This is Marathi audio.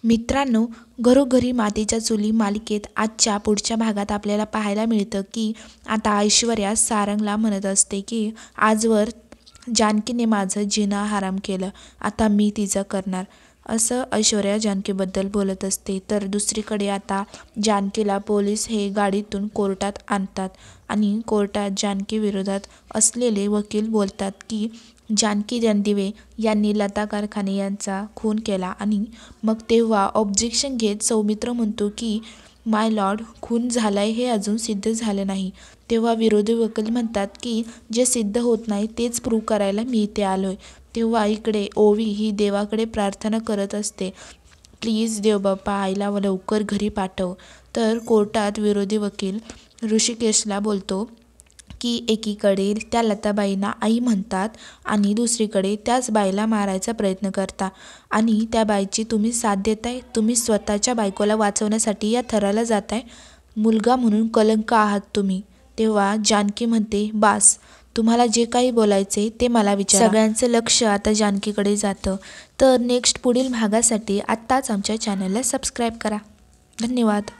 मित्रांनो, घरोघरी मातीच्या चुली मालिकेत आजच्या पुढच्या भागात आपल्याला पाहायला मिळतं की आता ऐश्वर्या सारंगला म्हणत असते की आजवर जानकीने माझं जिणं हराम केलं, आता मी तिचं करणार, असं ऐश्वर्या जानकीबद्दल बोलत असते. तर दुसरीकडे आता जानकीला पोलीस हे गाडीतून कोर्टात आणतात आणि कोर्टात जानकी विरोधात असलेले वकील बोलतात की जानकी रणदिवे यांनी लता कारखाने यांचा खून केला. आणि मग तेव्हा ऑब्जेक्शन घेत सौमित्र म्हणतो की माय लॉर्ड, खून झालाय हे अजून सिद्ध झालं नाही. तेव्हा विरोधी वकील म्हणतात की जे सिद्ध होत नाही तेच प्रूव्ह करायला मी इथे आलोय. तेव्हा इकडे ओवी ही देवाकडे प्रार्थना करत असते, प्लीज देवबाप्पा आईला लवकर घरी पाठव. तर कोर्टात विरोधी वकील ऋषिकेशला बोलतो की एकीकडे त्या लताबाईंना आई म्हणतात आणि दुसरीकडे त्याच बाईला मारायचा प्रयत्न करता आणि त्या बाईची तुम्ही साथ देताय. तुम्ही स्वतःच्या बायकोला वाचवण्यासाठी या थराला जाताय. मुलगा म्हणून कलंक आहात तुम्ही. तेव्हा जानकी म्हणते, बास, तुम्हाला जे काही बोलायचे ते मला विचारा. सगळ्यांचं लक्ष आता जानकीकडे जातं. तर नेक्स्ट पुढील भागासाठी आत्ताच आमच्या चॅनलला सबस्क्राईब करा. धन्यवाद.